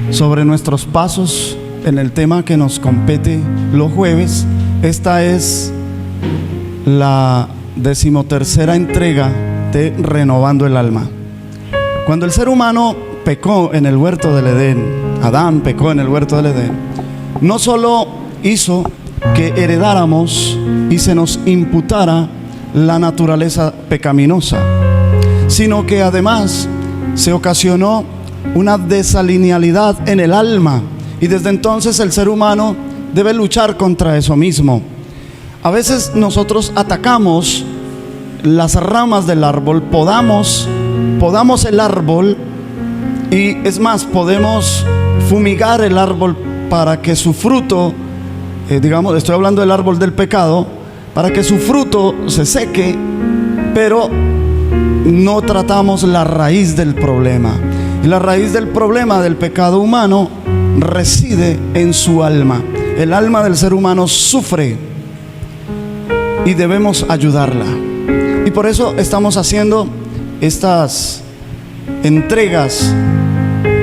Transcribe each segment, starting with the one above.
sobre nuestros pasos en el tema que nos compete los jueves. Esta es la 13ª entrega de Renovando el Alma. Cuando el ser humano pecó en el huerto del Edén, Adán pecó en el huerto del Edén, no solo hizo que heredáramos y se nos imputara la naturaleza pecaminosa, sino que además se ocasionó una desalinealidad en el alma, y desde entonces el ser humano debe luchar contra eso mismo. A veces nosotros atacamos las ramas del árbol, podamos el árbol, y es más, podemos fumigar el árbol para que su fruto, estoy hablando del árbol del pecado, para que su fruto se seque, pero no tratamos la raíz del problema. Y la raíz del problema del pecado humano reside en su alma. El alma del ser humano sufre y debemos ayudarla. Y por eso estamos haciendo estas entregas,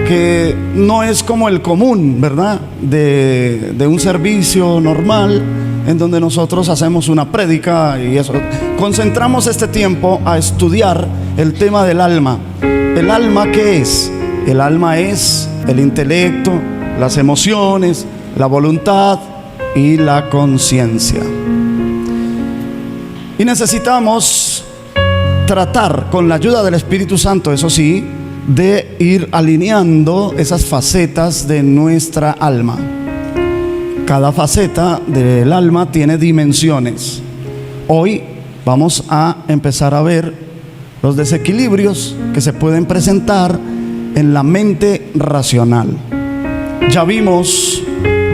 que no es como el común, ¿verdad? De un servicio normal en donde nosotros hacemos una prédica y eso. Concentramos este tiempo a estudiar el tema del alma. ¿El alma qué es? El alma es el intelecto, las emociones, la voluntad y la conciencia. Y necesitamos tratar, con la ayuda del Espíritu Santo, eso sí, de ir alineando esas facetas de nuestra alma. Cada faceta del alma tiene dimensiones. Hoy vamos a empezar a ver los desequilibrios que se pueden presentar en la mente racional. Ya vimos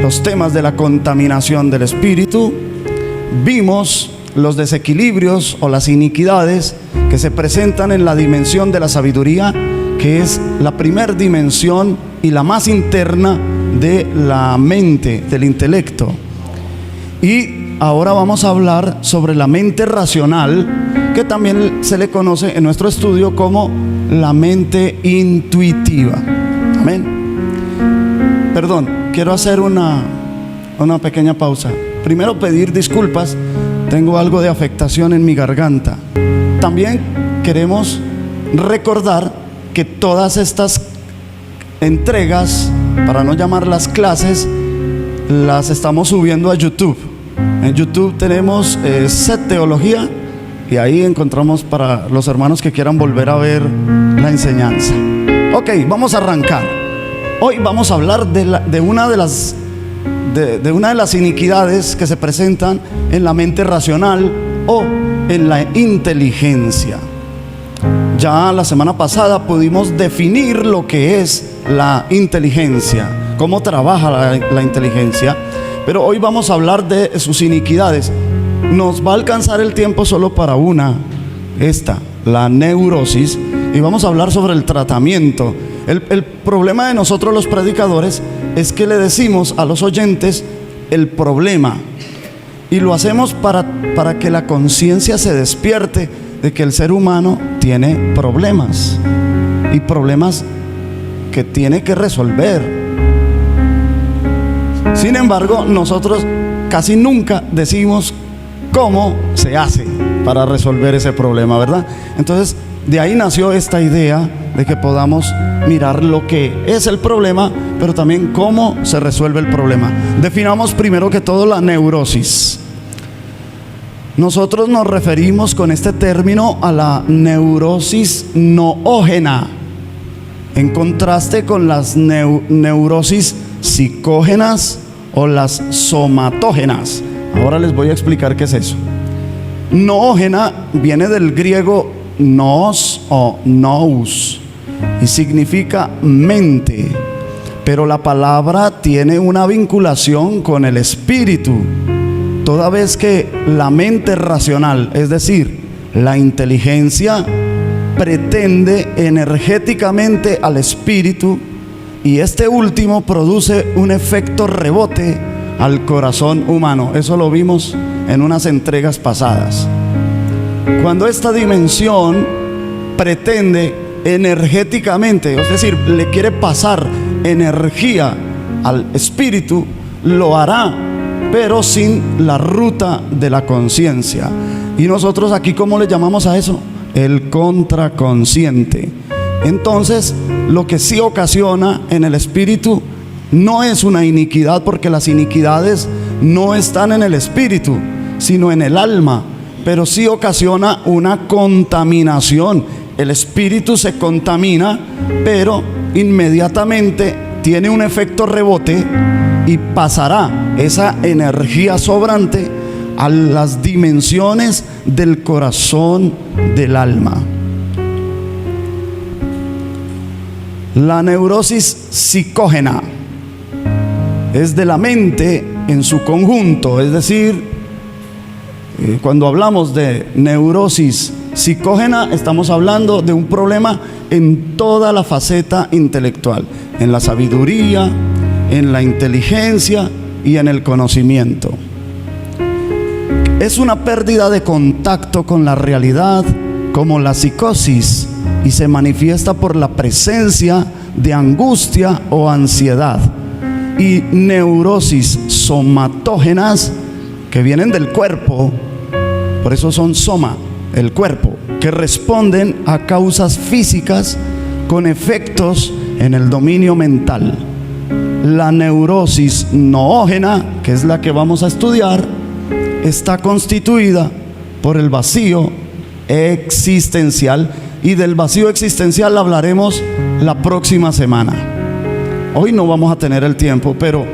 los temas de la contaminación del espíritu, vimos los desequilibrios o las iniquidades que se presentan en la dimensión de la sabiduría, que es la primer dimensión y la más interna de la mente, del intelecto. Y ahora vamos a hablar sobre la mente racional, que también se le conoce en nuestro estudio como la mente intuitiva. Amén. Perdón, quiero hacer una pequeña pausa. Primero, pedir disculpas. Tengo algo de afectación en mi garganta. También queremos recordar que todas estas entregas, para no llamarlas clases, las estamos subiendo a YouTube. En YouTube tenemos Set Teología, y ahí encontramos para los hermanos que quieran volver a ver la enseñanza. Ok, vamos a arrancar. Hoy vamos a hablar de una de las iniquidades que se presentan en la mente racional o en la inteligencia. Ya la semana pasada pudimos definir lo que es la inteligencia, cómo trabaja la inteligencia, pero hoy vamos a hablar de sus iniquidades. Nos va a alcanzar el tiempo solo para la neurosis, y vamos a hablar sobre el tratamiento. El problema de nosotros los predicadores es que le decimos a los oyentes el problema, y lo hacemos para que la conciencia se despierte de que el ser humano tiene problemas, y problemas que tiene que resolver. Sin embargo, nosotros casi nunca decimos cómo se hace para resolver ese problema, ¿verdad? Entonces, de ahí nació esta idea de que podamos mirar lo que es el problema, pero también cómo se resuelve el problema. Definamos primero que todo la neurosis. Nosotros nos referimos con este término a la neurosis noógena, en contraste con las neurosis psicógenas o las somatógenas. Ahora les voy a explicar qué es eso. Noógena viene del griego nous o nous y significa mente, pero la palabra tiene una vinculación con el espíritu, toda vez que la mente racional, es decir, la inteligencia, pretende energéticamente al espíritu, y este último produce un efecto rebote al corazón humano. Eso lo vimos en unas entregas pasadas. Cuando esta dimensión pretende energéticamente, es decir, le quiere pasar energía al espíritu, lo hará, pero sin la ruta de la conciencia. Y nosotros aquí, ¿cómo le llamamos a eso? El contraconsciente. Entonces, lo que sí ocasiona en el espíritu no es una iniquidad, porque las iniquidades no están en el espíritu, sino en el alma, pero sí ocasiona una contaminación. El espíritu se contamina, pero inmediatamente tiene un efecto rebote y pasará esa energía sobrante a las dimensiones del corazón del alma. La neurosis psicógena es de la mente en su conjunto, es decir, cuando hablamos de neurosis psicógena, estamos hablando de un problema en toda la faceta intelectual, en la sabiduría, en la inteligencia y en el conocimiento. Es una pérdida de contacto con la realidad, como la psicosis, y se manifiesta por la presencia de angustia o ansiedad, y neurosis somatógenas que vienen del cuerpo, por eso son soma, el cuerpo, que responden a causas físicas con efectos en el dominio mental. La neurosis noógena, que es la que vamos a estudiar, está constituida por el vacío existencial, y del vacío existencial hablaremos la próxima semana. Hoy no vamos a tener el tiempo, pero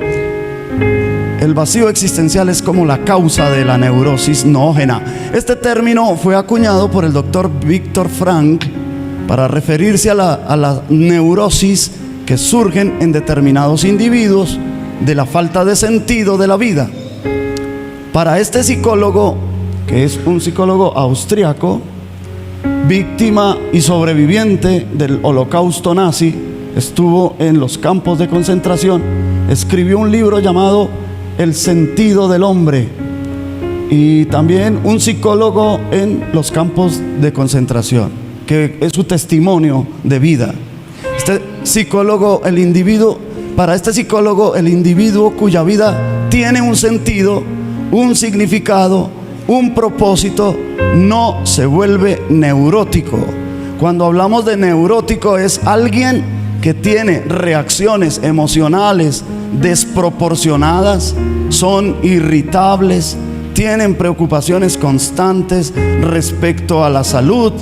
el vacío existencial es como la causa de la neurosis noógena. Este término fue acuñado por el doctor Viktor Frankl para referirse a la neurosis que surgen en determinados individuos de la falta de sentido de la vida. Para este psicólogo, que es un psicólogo austriaco, víctima y sobreviviente del holocausto nazi, estuvo en los campos de concentración, escribió un libro llamado El sentido del hombre, y también un psicólogo en los campos de concentración, que es su testimonio de vida. Este psicólogo, para este psicólogo, el individuo cuya vida tiene un sentido, un significado, un propósito, no se vuelve neurótico. Cuando hablamos de neurótico, es alguien que tiene reacciones emocionales desproporcionadas, son irritables, tienen preocupaciones constantes respecto a la salud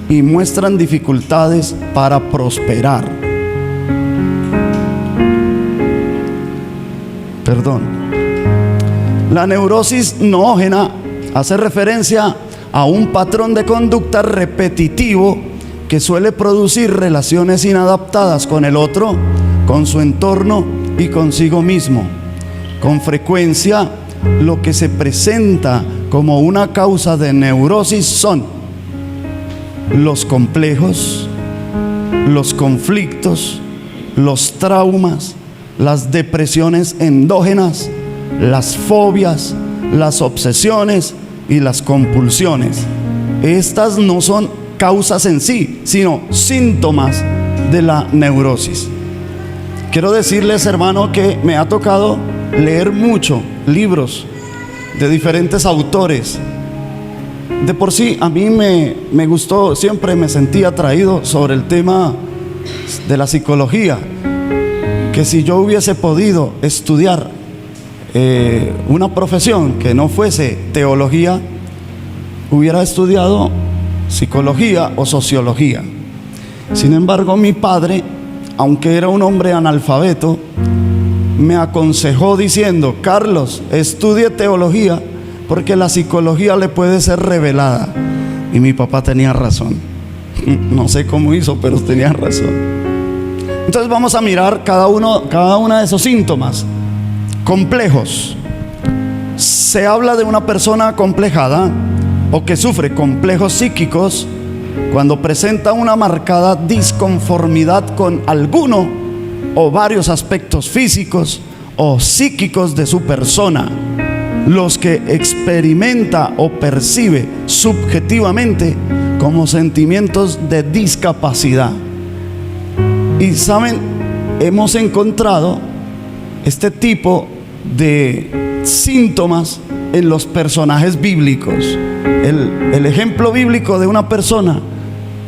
y muestran dificultades para prosperar. La neurosis noógena hace referencia a un patrón de conducta repetitivo que suele producir relaciones inadaptadas con el otro, con su entorno y consigo mismo. Con frecuencia, lo que se presenta como una causa de neurosis son los complejos, los conflictos, los traumas, las depresiones endógenas, las fobias, las obsesiones y las compulsiones. Estas no son causas en sí, sino síntomas de la neurosis. Quiero decirles, hermano, que me ha tocado leer mucho libros de diferentes autores. De por sí, a mí me gustó, siempre me sentí atraído sobre el tema de la psicología, que si yo hubiese podido estudiar una profesión que no fuese teología, hubiera estudiado psicología o sociología. Sin embargo, mi padre, aunque era un hombre analfabeto, me aconsejó diciendo: Carlos, estudie teología, porque la psicología le puede ser revelada. Y mi papá tenía razón. No sé cómo hizo, pero tenía razón. Entonces vamos a mirar cada uno de esos síntomas complejos. Se habla de una persona acomplejada o que sufre complejos psíquicos cuando presenta una marcada disconformidad con alguno o varios aspectos físicos o psíquicos de su persona, los que experimenta o percibe subjetivamente como sentimientos de discapacidad. Y saben, hemos encontrado este tipo de síntomas en los personajes bíblicos. El ejemplo bíblico de una persona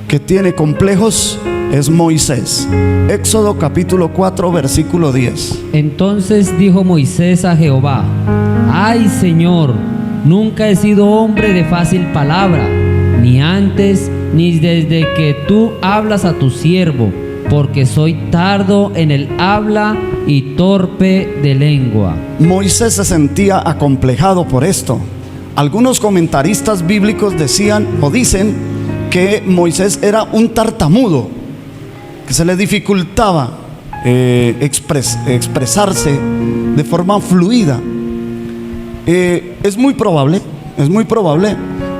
que tiene complejos es Moisés. Éxodo capítulo 4 versículo 10. Entonces dijo Moisés a Jehová: Ay, Señor, nunca he sido hombre de fácil palabra, ni antes ni desde que tú hablas a tu siervo, porque soy tardo en el habla y torpe de lengua. Moisés se sentía acomplejado por esto. Algunos comentaristas bíblicos decían o dicen que Moisés era un tartamudo, que se le dificultaba expresarse de forma fluida. Es muy probable,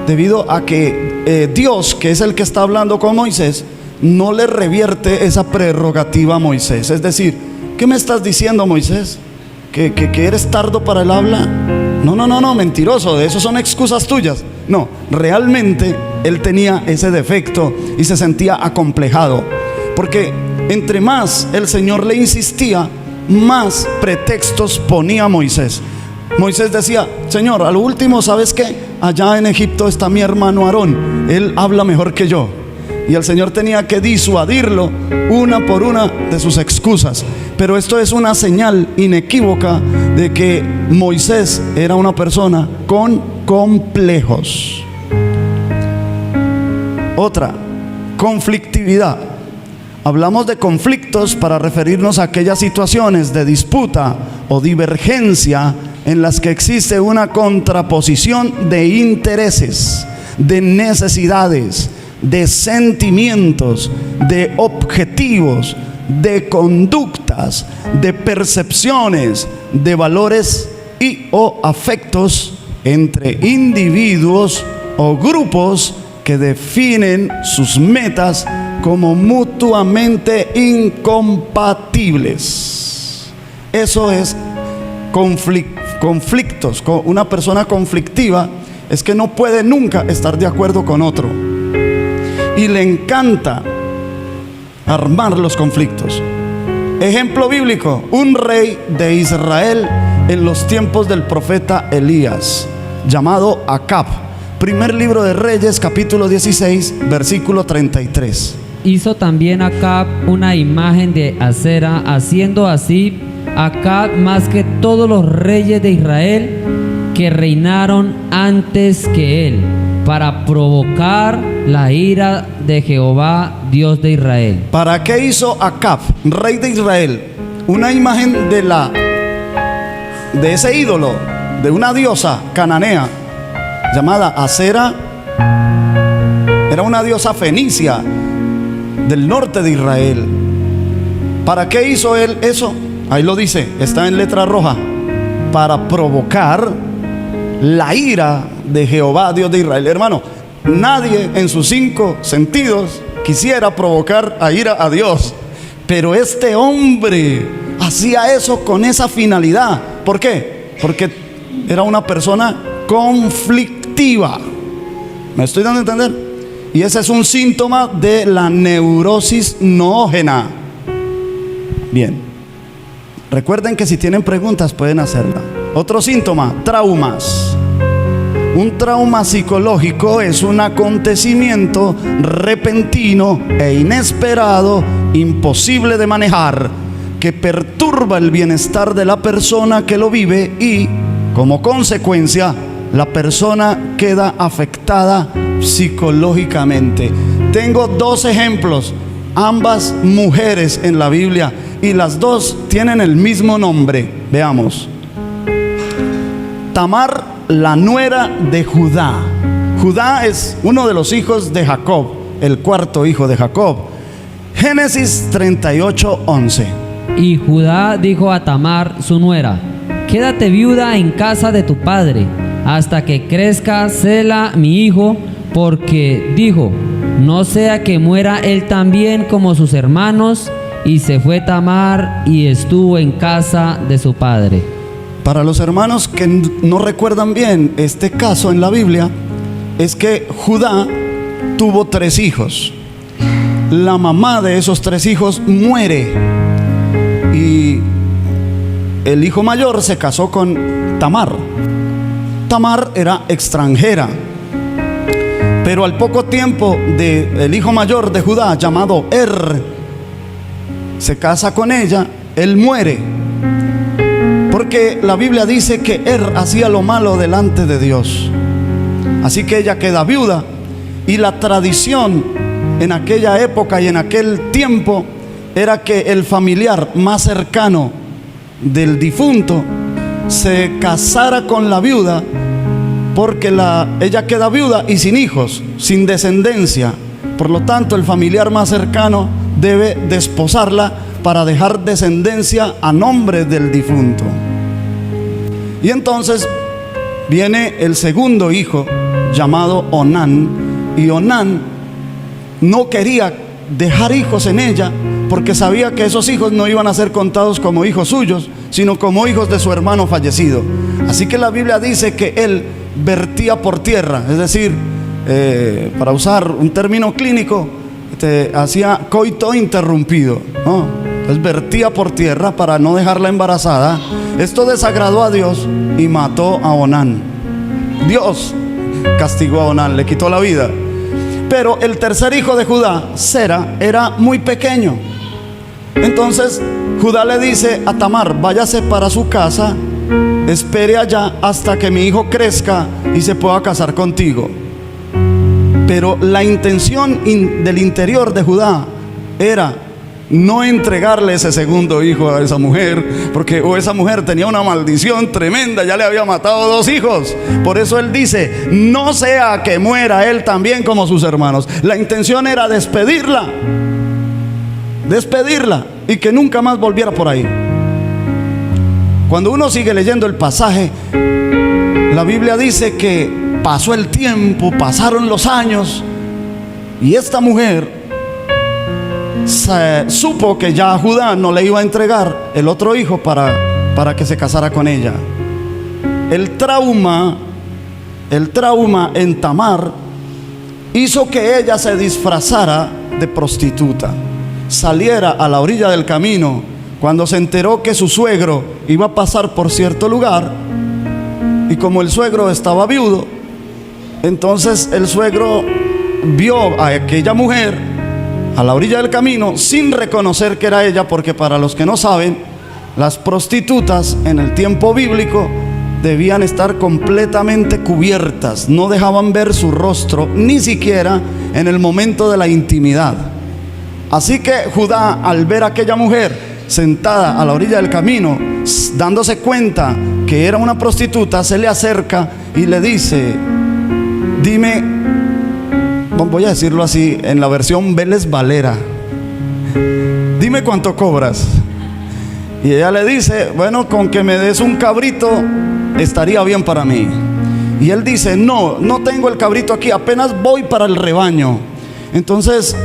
debido a que Dios, que es el que está hablando con Moisés, no le revierte esa prerrogativa a Moisés. Es decir, ¿qué me estás diciendo, Moisés? ¿Que eres tardo para el habla? No, mentiroso, de eso son excusas tuyas. No, realmente él tenía ese defecto y se sentía acomplejado, porque entre más el Señor le insistía, más pretextos ponía Moisés. Moisés decía: Señor, a lo último, ¿sabes qué? Allá en Egipto está mi hermano Aarón, él habla mejor que yo. Y el Señor tenía que disuadirlo una por una de sus excusas. Pero esto es una señal inequívoca de que Moisés era una persona con complejos. Otra, conflictividad. Hablamos de conflictos para referirnos a aquellas situaciones de disputa o divergencia en las que existe una contraposición de intereses, de necesidades, de sentimientos, de objetivos, de conductas, de percepciones, de valores y o afectos entre individuos o grupos que definen sus metas como mutuamente incompatibles. Eso es conflictos. Una persona conflictiva es que no puede nunca estar de acuerdo con otro y le encanta armar los conflictos. Ejemplo bíblico: un rey de Israel en los tiempos del profeta Elías, llamado Acab. Primer libro de Reyes, capítulo 16, versículo 33. Hizo también Acab una imagen de acera, haciendo así Acab más que todos los reyes de Israel que reinaron antes que él, para provocar la ira de Jehová, Dios de Israel. ¿Para qué hizo Acab, rey de Israel, una imagen de ese ídolo, de una diosa cananea llamada Acera? Era una diosa fenicia del norte de Israel. ¿Para qué hizo él eso? Ahí lo dice, está en letra roja: para provocar la ira de Jehová, Dios de Israel. Hermano, nadie en sus 5 sentidos quisiera provocar a ira a Dios, pero este hombre hacía eso con esa finalidad. ¿Por qué? Porque era una persona conflictiva. ¿Me estoy dando a entender? Y ese es un síntoma de la neurosis noógena. Bien, recuerden que si tienen preguntas pueden hacerla. Otro síntoma: traumas. Un trauma psicológico es un acontecimiento repentino e inesperado, imposible de manejar, que perturba el bienestar de la persona que lo vive y, como consecuencia, la persona queda afectada psicológicamente. Tengo 2 ejemplos, ambas mujeres en la Biblia, y las 2 tienen el mismo nombre. Veamos. Tamar, la nuera de Judá. Judá es uno de los hijos de Jacob, el 4º hijo de Jacob. Génesis 38:11. Y Judá dijo a Tamar, su nuera: quédate viuda en casa de tu padre, hasta que crezca Sela mi hijo, porque dijo: no sea que muera él también como sus hermanos. Y se fue Tamar y estuvo en casa de su padre. Para los hermanos que no recuerdan bien este caso en la Biblia, es que Judá tuvo 3 hijos. La mamá de esos 3 hijos muere el hijo mayor se casó con Tamar. Tamar era extranjera, pero al poco tiempo el hijo mayor de Judá, llamado se casa con ella. Él muere, porque la Biblia dice que hacía lo malo delante de Dios. Así que ella queda viuda, y la tradición en aquella época y en aquel tiempo era que el familiar más cercano del difunto se casara con la viuda, porque ella queda viuda y sin hijos, sin descendencia. Por lo tanto, el familiar más cercano debe desposarla para dejar descendencia a nombre del difunto. Y entonces viene el segundo hijo, llamado Onán, y Onán no quería dejar hijos en ella, porque sabía que esos hijos no iban a ser contados como hijos suyos, sino como hijos de su hermano fallecido. Así que la Biblia dice que él vertía por tierra, es decir, para usar un término clínico, hacía coito interrumpido, ¿no? Entonces vertía por tierra para no dejarla embarazada. Esto desagradó a Dios y mató a Onán. Dios castigó a Onán, le quitó la vida. Pero el tercer hijo de Judá, Sera, era muy pequeño. Entonces Judá le dice a Tamar: váyase para su casa, espere allá hasta que mi hijo crezca y se pueda casar contigo. Pero la intención del interior de Judá era no entregarle ese segundo hijo a esa mujer, porque esa mujer tenía una maldición tremenda, ya le había matado 2 hijos. Por eso él dice: no sea que muera él también como sus hermanos. La intención era despedirla y que nunca más volviera por ahí. Cuando uno sigue leyendo el pasaje, la Biblia dice que pasó el tiempo, pasaron los años, y esta mujer supo que ya Judá no le iba a entregar el otro hijo para que se casara con ella. El trauma en Tamar hizo que ella se disfrazara de prostituta, saliera a la orilla del camino cuando se enteró que su suegro iba a pasar por cierto lugar. Y como el suegro estaba viudo, entonces el suegro vio a aquella mujer a la orilla del camino sin reconocer que era ella, porque para los que no saben, las prostitutas en el tiempo bíblico debían estar completamente cubiertas, no dejaban ver su rostro, ni siquiera en el momento de la intimidad. Así que Judá, al ver a aquella mujer sentada a la orilla del camino, dándose cuenta que era una prostituta, se le acerca y le dice: dime, voy a decirlo así en la versión Vélez Valera, dime cuánto cobras. Y ella le dice: bueno, con que me des un cabrito estaría bien para mí. Y él dice: no tengo el cabrito aquí, apenas voy para el rebaño. Entonces,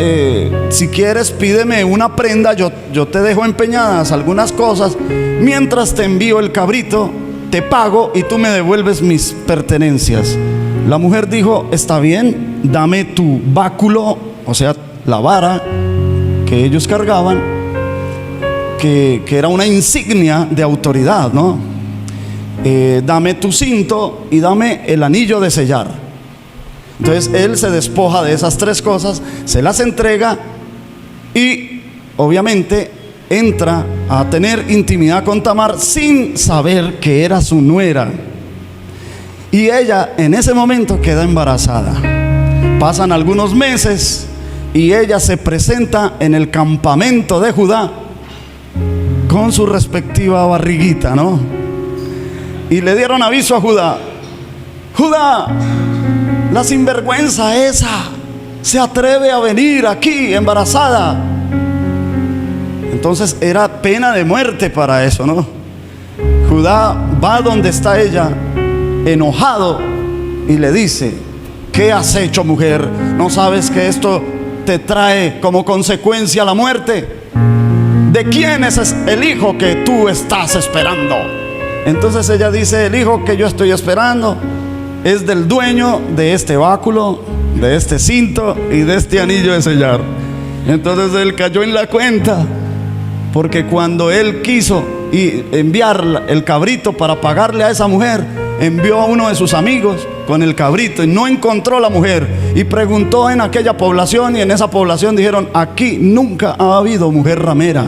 si quieres, pídeme una prenda, yo te dejo empeñadas algunas cosas, mientras te envío el cabrito, te pago y tú me devuelves mis pertenencias. La mujer dijo: está bien, dame tu báculo, o sea, la vara que ellos cargaban, que era una insignia de autoridad, ¿no? Dame tu cinto y dame el anillo de sellar. Entonces él se despoja de esas 3 cosas, se las entrega y obviamente entra a tener intimidad con Tamar sin saber que era su nuera. Y ella en ese momento queda embarazada. Pasan algunos meses y ella se presenta en el campamento de Judá con su respectiva barriguita, ¿no? Y le dieron aviso a Judá: Judá, la sinvergüenza esa se atreve a venir aquí embarazada. Entonces era pena de muerte para eso, ¿no? Judá va donde está ella, enojado, y le dice: ¿qué has hecho, mujer? ¿No sabes que esto te trae como consecuencia la muerte? ¿De quién es el hijo que tú estás esperando? Entonces ella dice: el hijo que yo estoy esperando es del dueño de este báculo, de este cinto y de este anillo de sellar. Entonces él cayó en la cuenta porque cuando él quiso enviar el cabrito para pagarle a esa mujer, envió a uno de sus amigos con el cabrito y no encontró la mujer, y preguntó en aquella población, y en esa población dijeron: aquí nunca ha habido mujer ramera.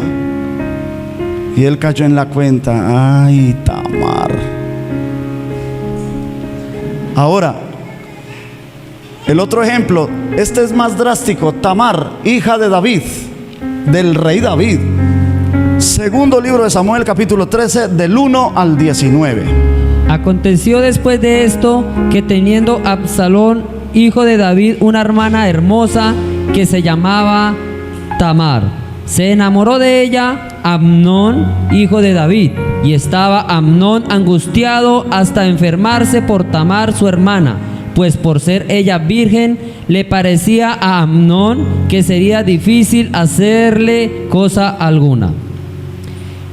Y él cayó en la cuenta: ay, Tamar. Ahora, el otro ejemplo, este es más drástico. Tamar, hija de David, del rey David. Segundo libro de Samuel, capítulo 13, del 1 al 19. Aconteció después de esto que, teniendo Absalón, hijo de David, una hermana hermosa que se llamaba Tamar, se enamoró de ella Amnón, hijo de David, y estaba Amnón angustiado hasta enfermarse por Tamar su hermana, pues por ser ella virgen le parecía a Amnón que sería difícil hacerle cosa alguna.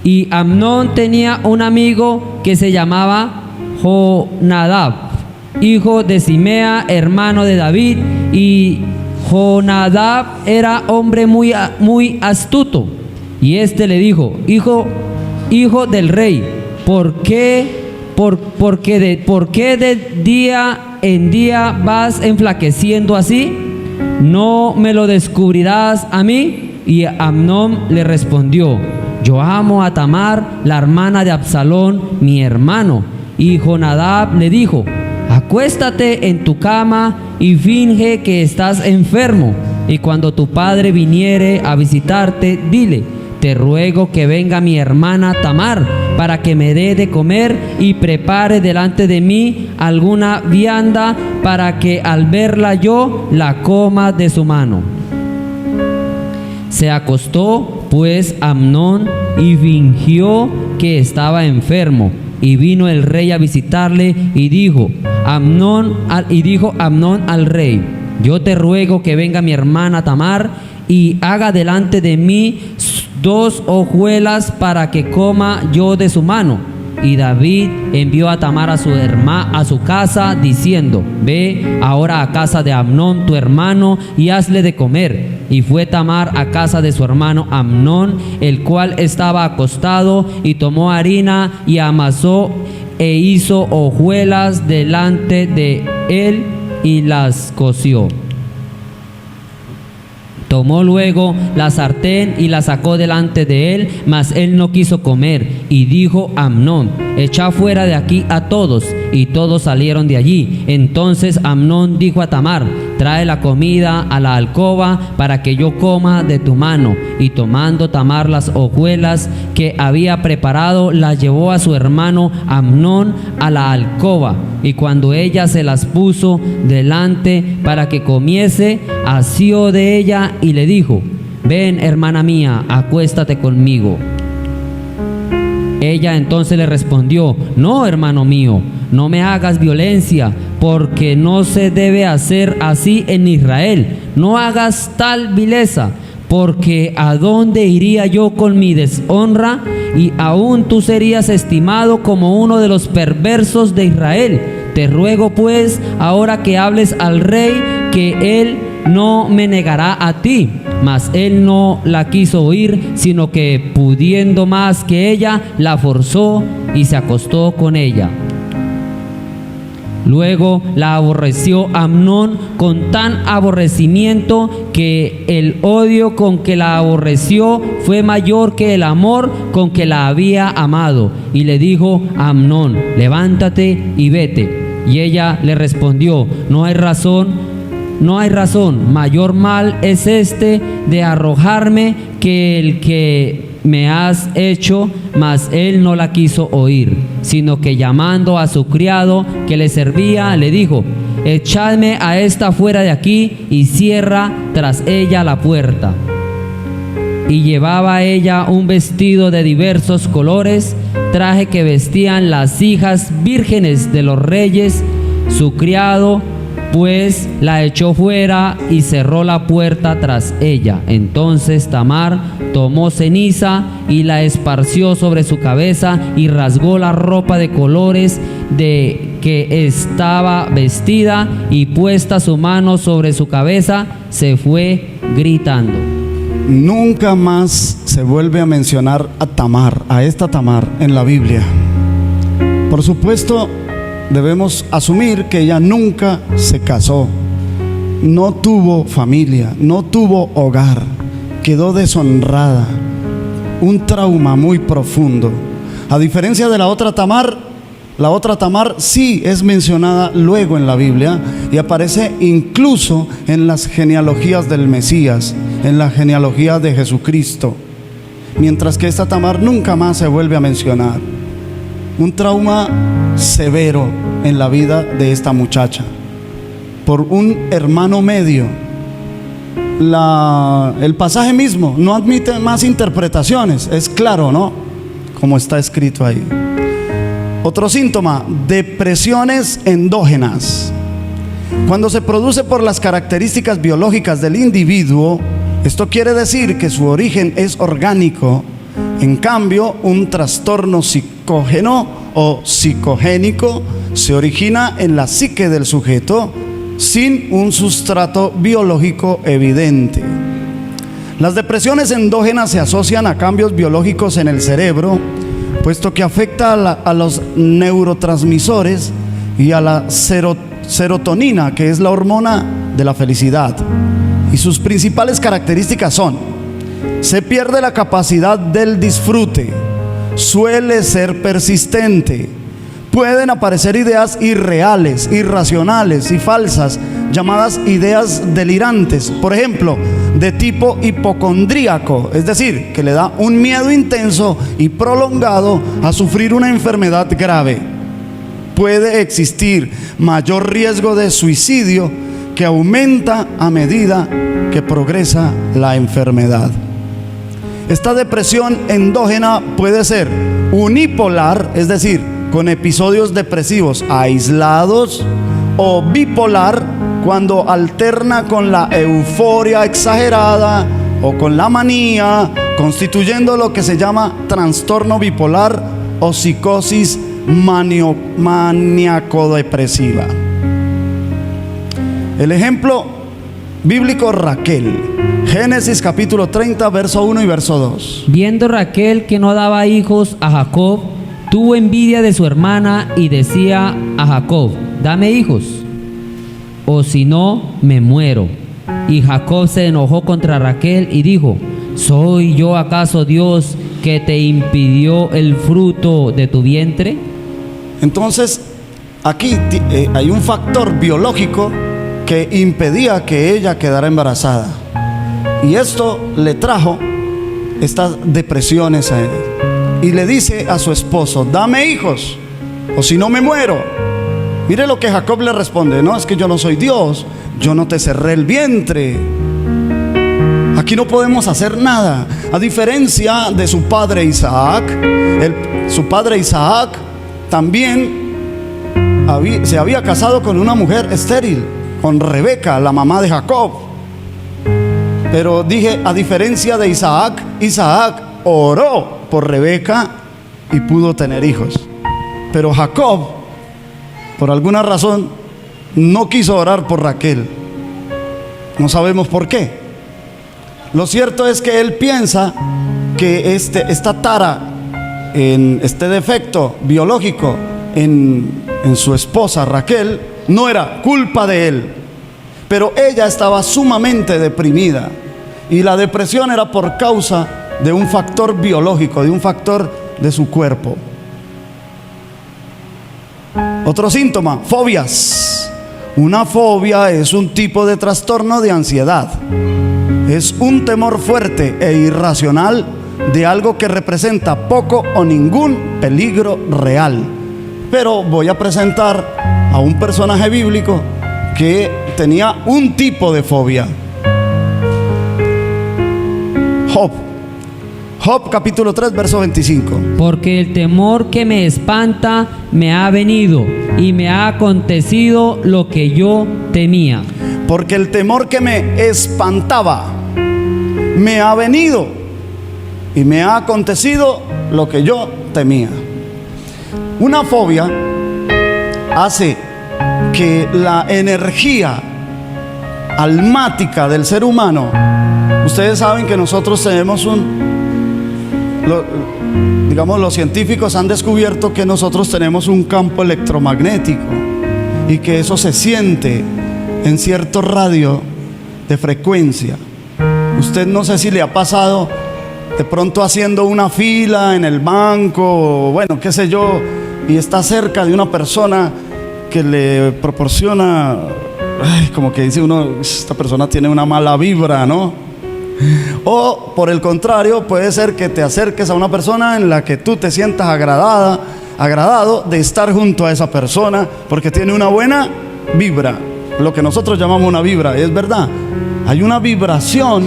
Y Amnón tenía un amigo que se llamaba Jonadab, hijo de Simea, hermano de David, y Jonadab era hombre muy astuto. Y este le dijo: hijo del rey, ¿por qué de día en día vas enflaqueciendo así? ¿No me lo descubrirás a mí? Y Amnón le respondió: yo amo a Tamar, la hermana de Absalón, mi hermano. Y Jonadab le dijo: acuéstate en tu cama y finge que estás enfermo, y cuando tu padre viniere a visitarte, dile: te ruego que venga mi hermana Tamar, para que me dé de comer y prepare delante de mí alguna vianda, para que al verla yo la coma de su mano. Se acostó pues Amnón y fingió que estaba enfermo. Y vino el rey a visitarle, y dijo Amnón al rey: yo te ruego que venga mi hermana Tamar y haga delante de mí 2 hojuelas para que coma yo de su mano. Y David envió a Tamar a su casa, diciendo: ve ahora a casa de Amnón tu hermano y hazle de comer. Y fue Tamar a casa de su hermano Amnón, el cual estaba acostado, y tomó harina y amasó e hizo hojuelas delante de él y las coció. Tomó luego la sartén y la sacó delante de él, mas él no quiso comer. Y dijo Amnón: echa fuera de aquí a todos. Y todos salieron de allí. Entonces Amnón dijo a Tamar: trae la comida a la alcoba para que yo coma de tu mano. Y tomando Tamar las hojuelas que había preparado, las llevó a su hermano Amnón a la alcoba. Y cuando ella se las puso delante para que comiese, asió de ella y le dijo: ven, hermana mía, acuéstate conmigo. Ella entonces le respondió: no, hermano mío, no me hagas violencia, porque no se debe hacer así en Israel. No hagas tal vileza, porque ¿a dónde iría yo con mi deshonra? Y aún tú serías estimado como uno de los perversos de Israel. Te ruego pues ahora que hables al rey, que él no me negará a ti. Mas él no la quiso oír, sino que, pudiendo más que ella, la forzó y se acostó con ella. Luego la aborreció Amnón con tan aborrecimiento que el odio con que la aborreció fue mayor que el amor con que la había amado. Y le dijo a Amnón: levántate y vete. Y ella le respondió: no hay razón, mayor mal es este de arrojarme que el que me has hecho. Mas él no la quiso oír, sino que llamando a su criado que le servía, le dijo: echadme a esta fuera de aquí, y cierra tras ella la puerta. Y llevaba ella un vestido de diversos colores, traje que vestían las hijas vírgenes de los reyes. Su criado pues la echó fuera y cerró la puerta tras ella. Entonces Tamar tomó ceniza y la esparció sobre su cabeza, y rasgó la ropa de colores de que estaba vestida, y puesta su mano sobre su cabeza, se fue gritando. Nunca más se vuelve a mencionar a Tamar, a esta Tamar en la Biblia. Por supuesto, debemos asumir que ella nunca se casó, no tuvo familia, no tuvo hogar, quedó deshonrada, un trauma muy profundo. A diferencia de la otra Tamar sí es mencionada luego en la Biblia y aparece incluso en las genealogías del Mesías, en la genealogía de Jesucristo, mientras que esta Tamar nunca más se vuelve a mencionar. Un trauma severo en la vida de esta muchacha por un hermano medio. El pasaje mismo no admite más interpretaciones, es claro, ¿no? Como está escrito ahí. Otro síntoma, depresiones endógenas. Cuando se produce por las características biológicas del individuo, esto quiere decir que su origen es orgánico. En cambio, un trastorno psicógeno o psicogénico se origina en la psique del sujeto sin un sustrato biológico evidente. Las depresiones endógenas se asocian a cambios biológicos en el cerebro, puesto que afecta a los neurotransmisores y a la serotonina, que es la hormona de la felicidad. Y sus principales características son: se pierde la capacidad del disfrute, suele ser persistente, pueden aparecer ideas irreales, irracionales y falsas, llamadas ideas delirantes, por ejemplo, de tipo hipocondríaco, es decir, que le da un miedo intenso y prolongado a sufrir una enfermedad grave. Puede existir mayor riesgo de suicidio que aumenta a medida que progresa la enfermedad. Esta depresión endógena puede ser unipolar, es decir, con episodios depresivos aislados, o bipolar, cuando alterna con la euforia exagerada o con la manía, constituyendo lo que se llama trastorno bipolar o psicosis maníaco-depresiva. El ejemplo bíblico: Raquel, Génesis capítulo 30, verso 1 y verso 2. Viendo Raquel que no daba hijos a Jacob, tuvo envidia de su hermana y decía a Jacob: dame hijos, o si no, me muero. Y Jacob se enojó contra Raquel y dijo: ¿soy yo acaso Dios que te impidió el fruto de tu vientre? Entonces, aquí hay un factor biológico que impedía que ella quedara embarazada, y esto le trajo estas depresiones a él. Y le dice a su esposo: dame hijos, o si no, me muero. Mire lo que Jacob le responde: no, es que yo no soy Dios, yo no te cerré el vientre, aquí no podemos hacer nada. A diferencia de su padre Isaac, su padre Isaac también se había casado con una mujer estéril, con Rebeca, la mamá de Jacob. Pero dije, a diferencia de Isaac, Isaac oró por Rebeca y pudo tener hijos. Pero Jacob, por alguna razón, no quiso orar por Raquel. No sabemos por qué. Lo cierto es que él piensa que esta tara, este defecto biológico en su esposa Raquel, no era culpa de él, pero ella estaba sumamente deprimida, y la depresión era por causa de un factor biológico, de un factor de su cuerpo. Otro síntoma: fobias. Una fobia es un tipo de trastorno de ansiedad. Es un temor fuerte e irracional de algo que representa poco o ningún peligro real. Pero voy a presentar a un personaje bíblico que tenía un tipo de fobia. Job capítulo 3, verso 25. Porque el temor que me espanta me ha venido, y me ha acontecido lo que yo temía. Porque el temor que me espantaba me ha venido, y me ha acontecido lo que yo temía. Una fobia hace que la energía almática del ser humano Ustedes saben que nosotros tenemos digamos, los científicos han descubierto que nosotros tenemos un campo electromagnético y que eso se siente en cierto radio de frecuencia. Usted, no sé si le ha pasado de pronto haciendo una fila en el banco, o bueno, qué sé yo, y está cerca de una persona que le proporciona, como que dice uno, esta persona tiene una mala vibra, ¿no? O por el contrario, puede ser que te acerques a una persona en la que tú te sientas agradado de estar junto a esa persona porque tiene una buena vibra, lo que nosotros llamamos una vibra. Es verdad, hay una vibración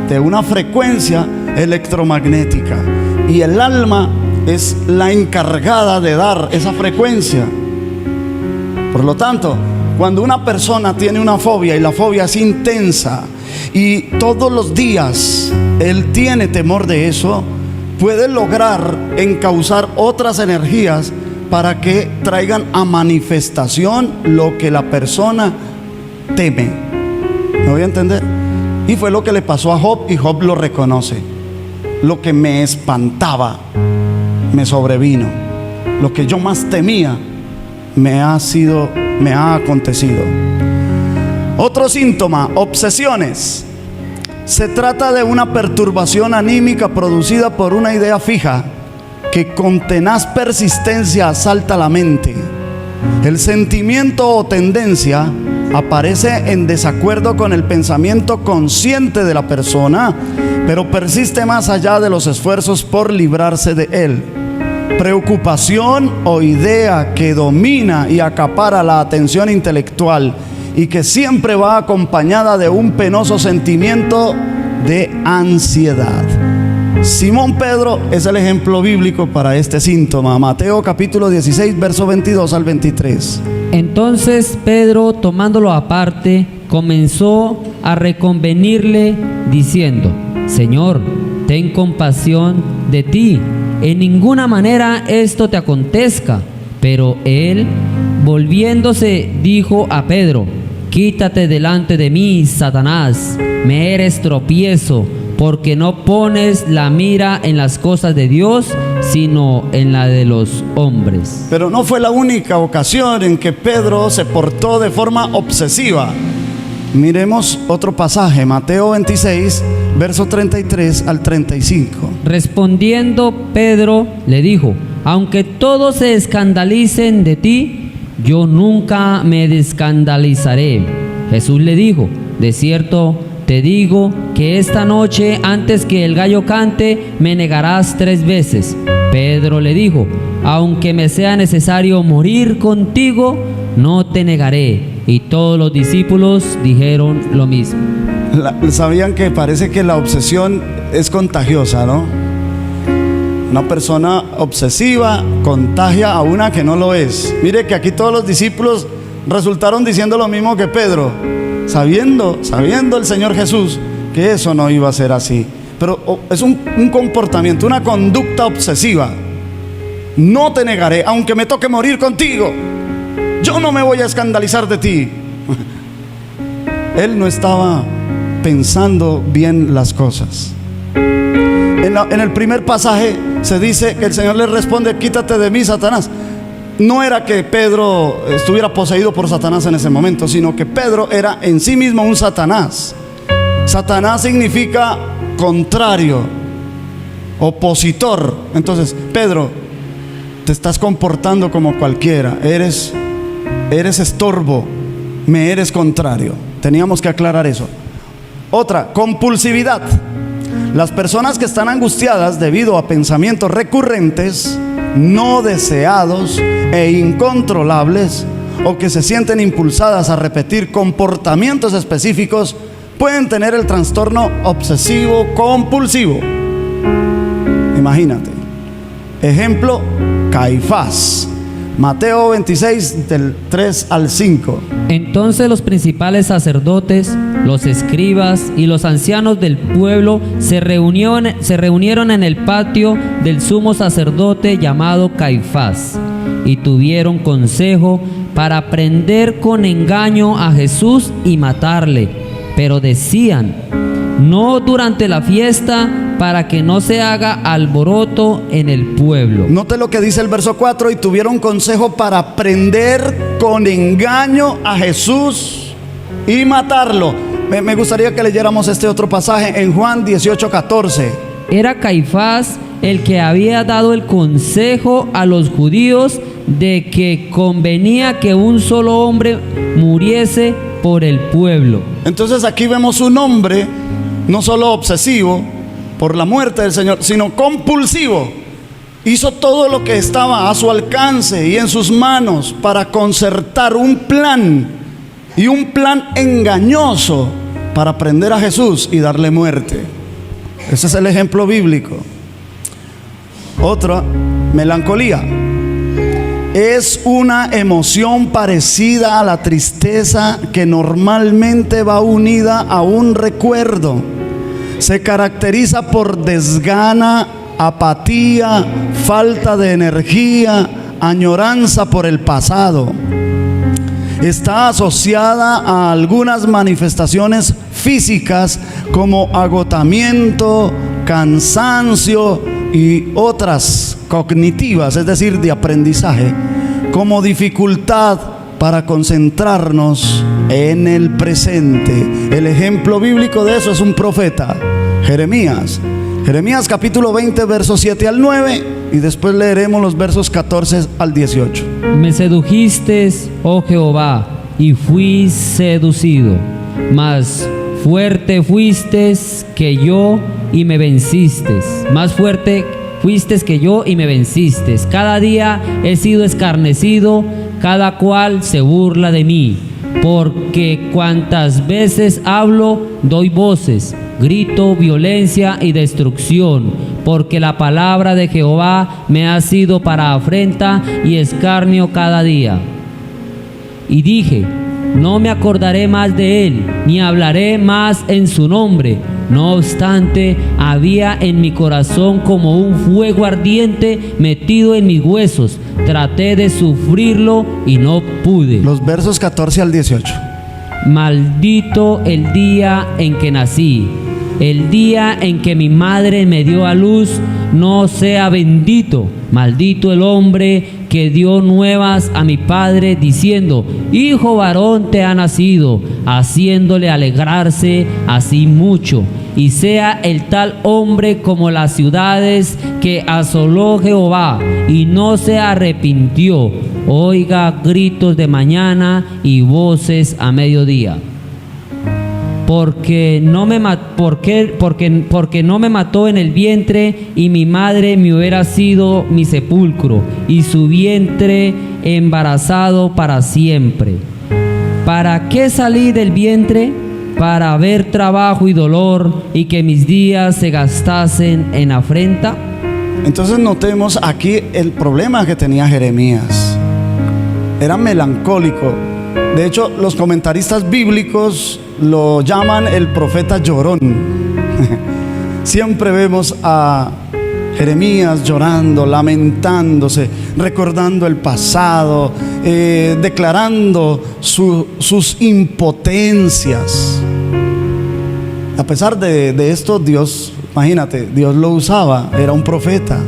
de una frecuencia electromagnética y el alma es la encargada de dar esa frecuencia. Por lo tanto, cuando una persona tiene una fobia y la fobia es intensa y todos los días él tiene temor de eso, puede lograr encauzar otras energías para que traigan a manifestación lo que la persona teme. ¿Me voy a entender? Y fue lo que le pasó a Job, y Job lo reconoce. Lo que me espantaba me sobrevino. Lo que yo más temía me ha acontecido. Otro síntoma, obsesiones. Se trata de una perturbación anímica producida por una idea fija que con tenaz persistencia asalta la mente. El sentimiento o tendencia aparece en desacuerdo con el pensamiento consciente de la persona, pero persiste más allá de los esfuerzos por librarse de él. Preocupación o idea que domina y acapara la atención intelectual y que siempre va acompañada de un penoso sentimiento de ansiedad. Simón Pedro es el ejemplo bíblico para este síntoma. Mateo capítulo 16, verso 22 al 23. Entonces Pedro, tomándolo aparte, comenzó a reconvenirle diciendo: Señor, ten compasión de ti, en ninguna manera esto te acontezca. Pero él, volviéndose, dijo a Pedro: Quítate delante de mí, Satanás, me eres tropiezo, porque no pones la mira en las cosas de Dios, sino en la de los hombres. Pero no fue la única ocasión en que Pedro se portó de forma obsesiva. Miremos otro pasaje, Mateo 26, verso 33 al 35. Respondiendo Pedro le dijo: Aunque todos se escandalicen de ti, yo nunca me escandalizaré. Jesús le dijo: De cierto te digo que esta noche, antes que el gallo cante, me negarás 3 veces. Pedro le dijo: Aunque me sea necesario morir contigo, no te negaré. Y todos los discípulos dijeron lo mismo. Sabían que parece que la obsesión es contagiosa, ¿no? Una persona obsesiva contagia a una que no lo es. Mire que aquí todos los discípulos resultaron diciendo lo mismo que Pedro, sabiendo el Señor Jesús que eso no iba a ser así. Pero es un comportamiento, una conducta obsesiva. No te negaré, aunque me toque morir contigo. Yo no me voy a escandalizar de ti. Él no estaba pensando bien las cosas. En el primer pasaje se dice que el Señor le responde: Quítate de mí, Satanás. No era que Pedro estuviera poseído por Satanás en ese momento, sino que Pedro era en sí mismo un Satanás. Satanás significa contrario, opositor. Entonces, Pedro, te estás comportando como cualquiera. Eres estorbo, me eres contrario. Teníamos que aclarar eso. Otra, compulsividad. Las personas que están angustiadas debido a pensamientos recurrentes, no deseados e incontrolables, o que se sienten impulsadas a repetir comportamientos específicos, pueden tener el trastorno obsesivo compulsivo. Imagínate. Ejemplo, Caifás. Mateo 26, del 3 al 5. Entonces los principales sacerdotes, los escribas y los ancianos del pueblo se reunieron en el patio del sumo sacerdote llamado Caifás, y tuvieron consejo para prender con engaño a Jesús y matarle. Pero decían: no durante la fiesta, para que no se haga alboroto en el pueblo. Note lo que dice el verso 4: y tuvieron consejo para prender con engaño a Jesús y matarlo. Me gustaría que leyéramos este otro pasaje en Juan 18:14. Era Caifás el que había dado el consejo a los judíos de que convenía que un solo hombre muriese por el pueblo. Entonces aquí vemos un hombre no solo obsesivo por la muerte del Señor, sino compulsivo. Hizo todo lo que estaba a su alcance y en sus manos para concertar un plan, y un plan engañoso para prender a Jesús y darle muerte. Ese es el ejemplo bíblico. Otra, melancolía. Es una emoción parecida a la tristeza que normalmente va unida a un recuerdo. Se caracteriza por desgana, apatía, falta de energía, añoranza por el pasado. Está asociada a algunas manifestaciones físicas como agotamiento, cansancio y otras cognitivas, es decir, de aprendizaje, como dificultad para concentrarnos en el presente. El ejemplo bíblico de eso es un profeta, Jeremías. Jeremías capítulo 20, versos 7 al 9, y después leeremos los versos 14 al 18. Me sedujiste, oh Jehová, y fui seducido, mas fuerte fuiste que yo y me venciste. Más fuerte fuiste que yo y me venciste. Cada día he sido escarnecido, cada cual se burla de mí. Porque cuantas veces hablo, doy voces, grito violencia y destrucción. Porque la palabra de Jehová me ha sido para afrenta y escarnio cada día. Y dije: no me acordaré más de él, ni hablaré más en su nombre. No obstante, había en mi corazón como un fuego ardiente metido en mis huesos. Traté de sufrirlo y no pude. Los versos 14 al 18. Maldito el día en que nací, el día en que mi madre me dio a luz, no sea bendito. Maldito el hombre que dio nuevas a mi padre diciendo: hijo varón te ha nacido, haciéndole alegrarse así mucho. Y sea el tal hombre como las ciudades que asoló Jehová y no se arrepintió. Oiga gritos de mañana y voces a mediodía. Porque no me mató en el vientre, y mi madre me hubiera sido mi sepulcro, y su vientre embarazado para siempre. ¿Para qué salí del vientre? Para ver trabajo y dolor, y que mis días se gastasen en afrenta. Entonces notemos aquí el problema que tenía Jeremías. Era melancólico. De hecho, los comentaristas bíblicos lo llaman el profeta llorón. Siempre vemos a Jeremías llorando, lamentándose, recordando el pasado, declarando sus impotencias. A pesar de esto, Dios, imagínate, Dios lo usaba, era un profeta.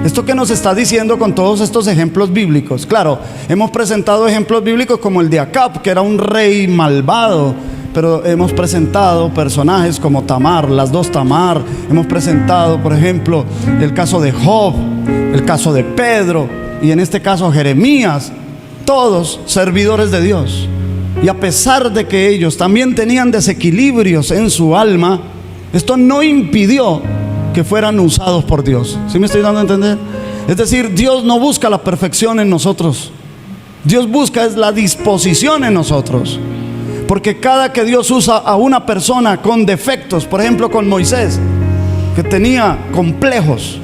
Esto que nos está diciendo con todos estos ejemplos bíblicos. Claro, hemos presentado ejemplos bíblicos como el de Acab, que era un rey malvado, pero hemos presentado personajes como Tamar, las dos Tamar. Hemos presentado, por ejemplo, el caso de Job, el caso de Pedro, y en este caso Jeremías. Todos servidores de Dios. Y a pesar de que ellos también tenían desequilibrios en su alma, esto no impidió que fueran usados por Dios. ¿Sí me estoy dando a entender? Es decir, Dios no busca la perfección en nosotros. Dios busca es la disposición en nosotros. Porque cada que Dios usa a una persona con defectos, por ejemplo con Moisés, que tenía complejos,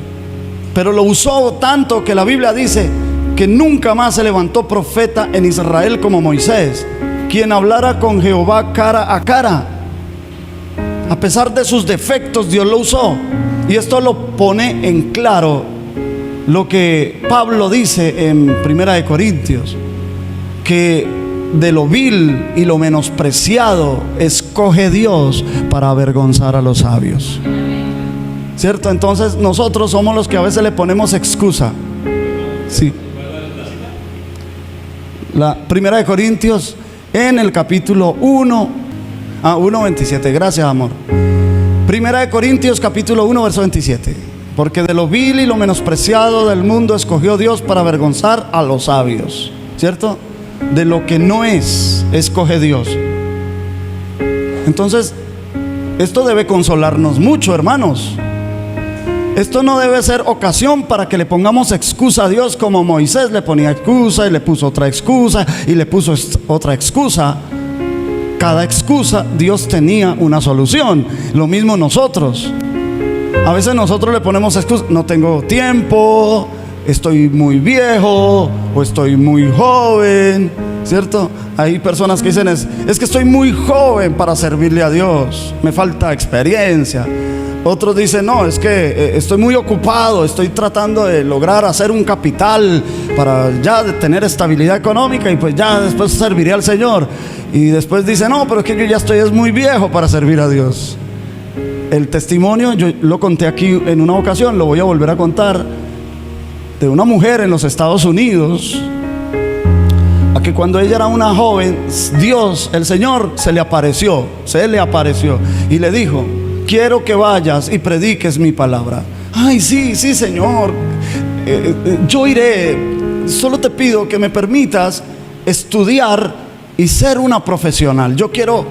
pero lo usó tanto que la Biblia dice que nunca más se levantó profeta en Israel como Moisés, quien hablara con Jehová cara a cara. A pesar de sus defectos, Dios lo usó. Y esto lo pone en claro lo que Pablo dice en 1 Corintios, que de lo vil y lo menospreciado escoge Dios para avergonzar a los sabios. ¿Cierto? Entonces nosotros somos los que a veces le ponemos excusa. Sí. La primera de Corintios en el capítulo 1:27. Gracias, amor. Primera de Corintios capítulo 1 verso 27. Porque de lo vil y lo menospreciado del mundo escogió Dios para avergonzar a los sabios. ¿Cierto? De lo que no es, escoge Dios. Entonces, esto debe consolarnos mucho, hermanos. Esto no debe ser ocasión para que le pongamos excusa a Dios, como Moisés le ponía excusa y le puso otra excusa y le puso otra excusa. Cada excusa Dios tenía una solución. Lo mismo nosotros. A veces nosotros le ponemos excusa: no tengo tiempo, estoy muy viejo o estoy muy joven, ¿cierto? Hay personas que dicen es que estoy muy joven para servirle a Dios, me falta experiencia. Otros dicen: no, es que estoy muy ocupado, estoy tratando de lograr hacer un capital para ya tener estabilidad económica y pues ya después serviré al Señor. Y después dicen: no, pero es que yo ya es muy viejo para servir a Dios. El testimonio, yo lo conté aquí en una ocasión, lo voy a volver a contar, de una mujer en los Estados Unidos, a que cuando ella era una joven, Dios, el Señor, se le apareció y le dijo: quiero que vayas y prediques mi palabra. Ay, sí, Señor, yo iré, solo te pido que me permitas estudiar y ser una profesional. Yo quiero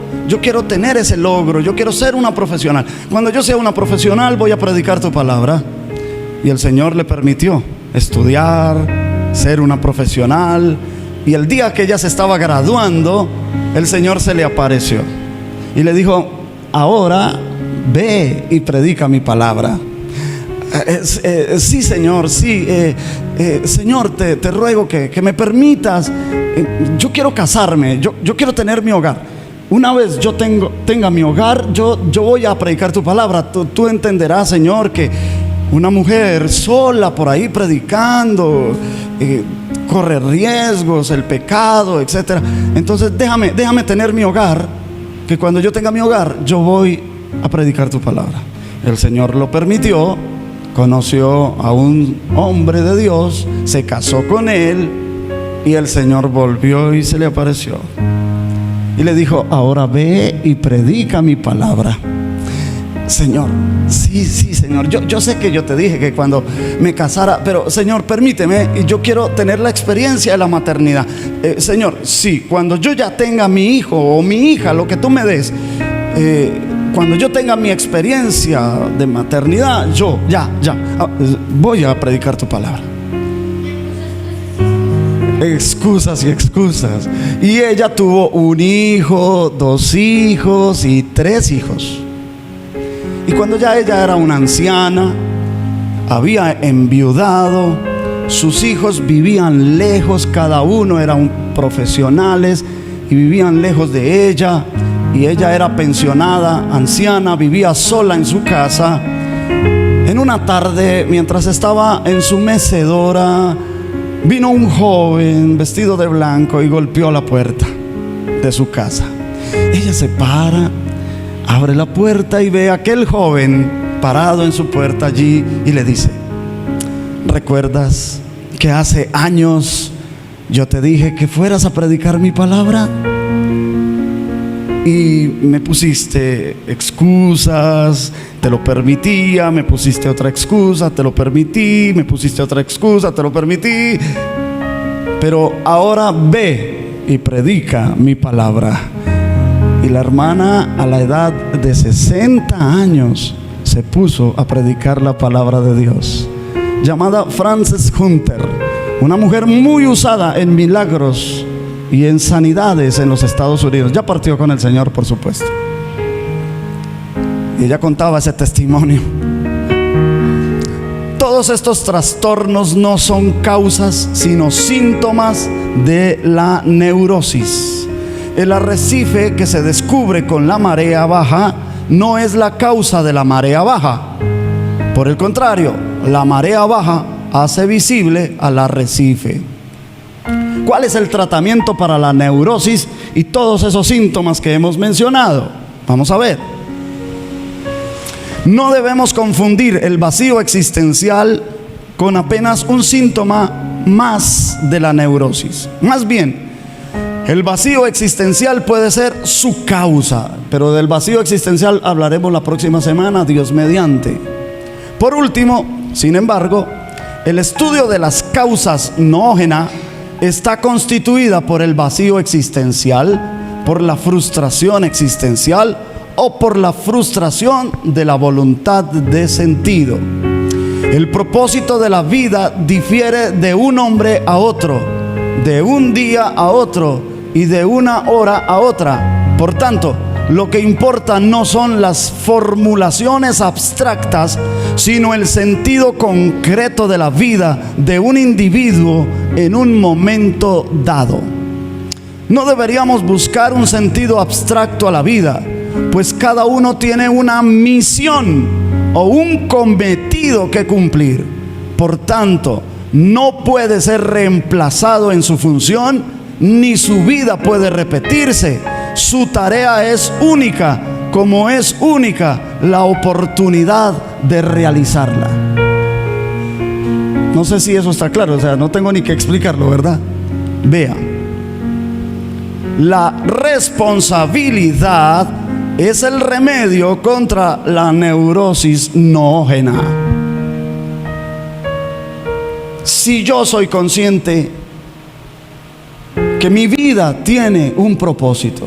tener ese logro, yo quiero ser una profesional. Cuando yo sea una profesional voy a predicar tu palabra. Y el Señor le permitió estudiar, ser una profesional. Y el día que ella se estaba graduando, el Señor se le apareció y le dijo: ahora ve y predica mi palabra. Sí, Señor, sí. Señor, te ruego que me permitas. Yo quiero casarme, yo quiero tener mi hogar. Una vez yo tenga mi hogar, yo voy a predicar tu palabra. Tú entenderás, Señor, que una mujer sola por ahí predicando corre riesgos, el pecado, etcétera. Entonces déjame tener mi hogar, que cuando yo tenga mi hogar yo voy a predicar tu palabra. El Señor lo permitió, conoció a un hombre de Dios, se casó con él y el Señor volvió y se le apareció y le dijo: ahora ve y predica mi palabra. Señor, sí, Señor, yo sé que yo te dije que cuando me casara, pero Señor, permíteme, y yo quiero tener la experiencia de la maternidad. Señor, sí, cuando yo ya tenga mi hijo o mi hija, lo que tú me des, cuando yo tenga mi experiencia de maternidad, yo ya voy a predicar tu palabra. Excusas y excusas. Y ella tuvo un hijo, 2 hijos y 3 hijos. Y cuando ya ella era una anciana, había enviudado, sus hijos vivían lejos, cada uno eran profesionales y vivían lejos de ella. Y ella era pensionada, anciana, vivía sola en su casa. En una tarde, mientras estaba en su mecedora, vino un joven vestido de blanco y golpeó la puerta de su casa. Ella se para, abre la puerta y ve a aquel joven parado en su puerta allí y le dice: ¿recuerdas que hace años yo te dije que fueras a predicar mi palabra? Y me pusiste excusas, te lo permitía, me pusiste otra excusa, te lo permití, me pusiste otra excusa, te lo permití. Pero ahora ve y predica mi palabra. Y la hermana, a la edad de 60 años, se puso a predicar la palabra de Dios. Llamada Frances Hunter, una mujer muy usada en milagros y en sanidades en los Estados Unidos. Ya partió con el Señor, por supuesto. Y ella contaba ese testimonio. Todos estos trastornos no son causas, sino síntomas de la neurosis. El arrecife que se descubre con la marea baja no es la causa de la marea baja. Por el contrario, la marea baja hace visible al arrecife. ¿Cuál es el tratamiento para la neurosis y todos esos síntomas que hemos mencionado? Vamos a ver. No debemos confundir el vacío existencial con apenas un síntoma más de la neurosis. Más bien, el vacío existencial puede ser su causa, pero del vacío existencial hablaremos la próxima semana, Dios mediante. Por último, sin embargo, el estudio de las causas noógenas está constituida por el vacío existencial, por la frustración existencial o por la frustración de la voluntad de sentido. El propósito de la vida difiere de un hombre a otro, de un día a otro y de una hora a otra. Por tanto, lo que importa no son las formulaciones abstractas, sino el sentido concreto de la vida de un individuo en un momento dado. No deberíamos buscar un sentido abstracto a la vida, pues cada uno tiene una misión o un cometido que cumplir. Por tanto, no puede ser reemplazado en su función, ni su vida puede repetirse. Su tarea es única, como es única la oportunidad de realizarla. No sé si eso está claro, o sea, no tengo ni que explicarlo, ¿verdad? Vea, la responsabilidad es el remedio contra la neurosis noógena. Si yo soy consciente que mi vida tiene un propósito,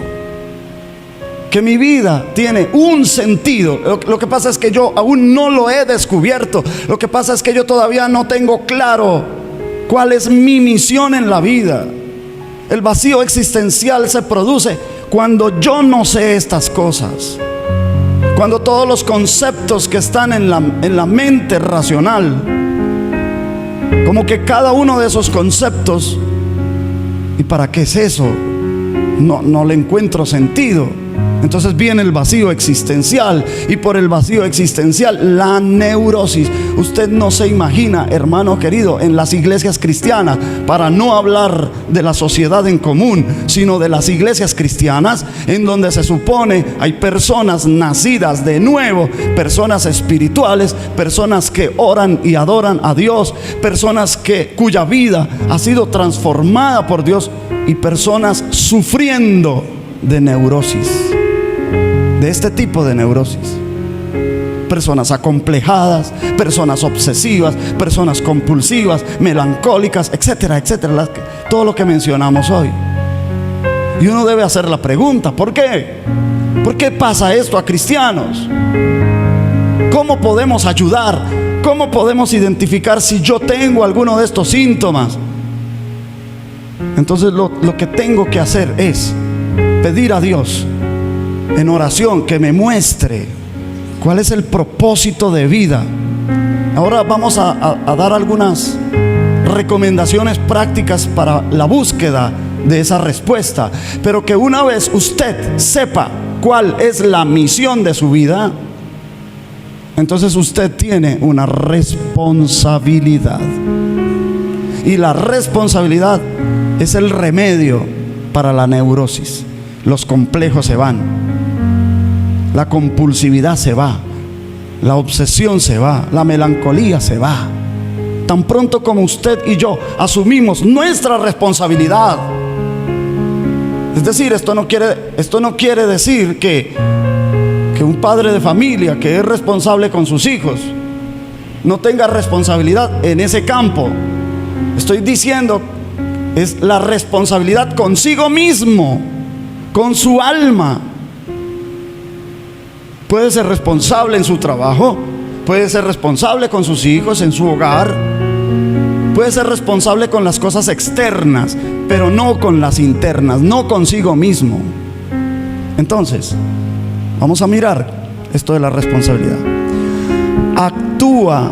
que mi vida tiene un sentido, lo que pasa es que yo aún no lo he descubierto, lo que pasa es que yo todavía no tengo claro cuál es mi misión en la vida. El vacío existencial se produce cuando yo no sé estas cosas, cuando todos los conceptos que están en la mente racional, como que cada uno de esos conceptos, ¿y para qué es eso? No le encuentro sentido. Entonces viene el vacío existencial, y por el vacío existencial la neurosis. Usted no se imagina, hermano querido, en las iglesias cristianas, para no hablar de la sociedad en común, sino de las iglesias cristianas, en donde se supone hay personas nacidas de nuevo, personas espirituales, personas que oran y adoran a Dios, personas cuya vida ha sido transformada por Dios, y personas sufriendo de neurosis, de este tipo de neurosis. Personas acomplejadas, personas obsesivas, personas compulsivas, melancólicas, etcétera, etcétera, todo lo que mencionamos hoy. Y uno debe hacer la pregunta: ¿por qué? ¿Por qué pasa esto a cristianos? ¿Cómo podemos ayudar? ¿Cómo podemos identificar si yo tengo alguno de estos síntomas? Entonces lo que tengo que hacer es pedir a Dios en oración que me muestre cuál es el propósito de vida. Ahora vamos a dar algunas recomendaciones prácticas para la búsqueda de esa respuesta, pero que una vez usted sepa cuál es la misión de su vida, entonces usted tiene una responsabilidad, y la responsabilidad es el remedio para la neurosis. Los complejos se van, la compulsividad se va, la obsesión se va, la melancolía se va. Tan pronto como usted y yo asumimos nuestra responsabilidad. Es decir, esto no quiere decir que un padre de familia que es responsable con sus hijos no tenga responsabilidad en ese campo. Estoy diciendo, es la responsabilidad consigo mismo, con su alma. Puede ser responsable en su trabajo, puede ser responsable con sus hijos, en su hogar, puede ser responsable con las cosas externas, pero no con las internas, no consigo mismo. Entonces, vamos a mirar esto de la responsabilidad. Actúa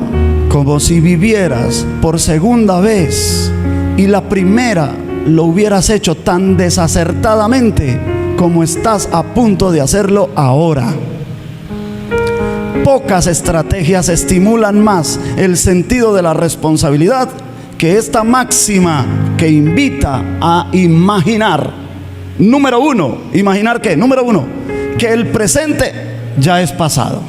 como si vivieras por segunda vez y la primera lo hubieras hecho tan desacertadamente como estás a punto de hacerlo ahora. Pocas estrategias estimulan más el sentido de la responsabilidad que esta máxima que invita a imaginar, número uno, ¿imaginar qué? Número uno, que el presente ya es pasado.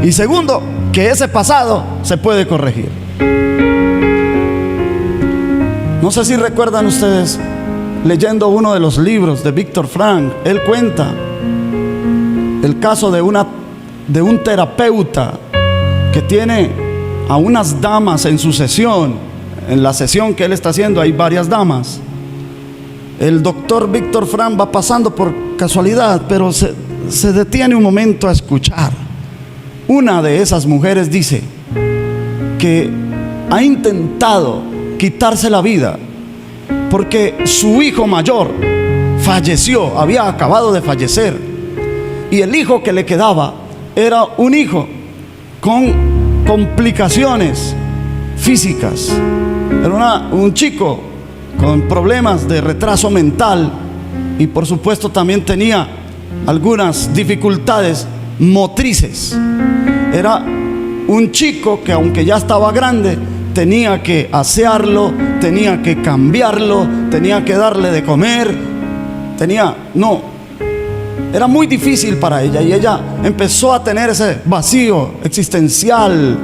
Y segundo, que ese pasado se puede corregir. No sé si recuerdan ustedes, leyendo uno de los libros de Víctor Frank, él cuenta el caso de un terapeuta que tiene a unas damas en su sesión. En la sesión que él está haciendo hay varias damas. El doctor Víctor Frank va pasando por casualidad, pero se detiene un momento a escuchar. Una de esas mujeres dice que ha intentado quitarse la vida porque su hijo mayor falleció, había acabado de fallecer, y el hijo que le quedaba era un hijo con complicaciones físicas. Era un chico con problemas de retraso mental, y por supuesto también tenía algunas dificultades motrices. Era un chico que, aunque ya estaba grande, tenía que asearlo, tenía que cambiarlo, tenía que darle de comer, era muy difícil para ella, y ella empezó a tener ese vacío existencial.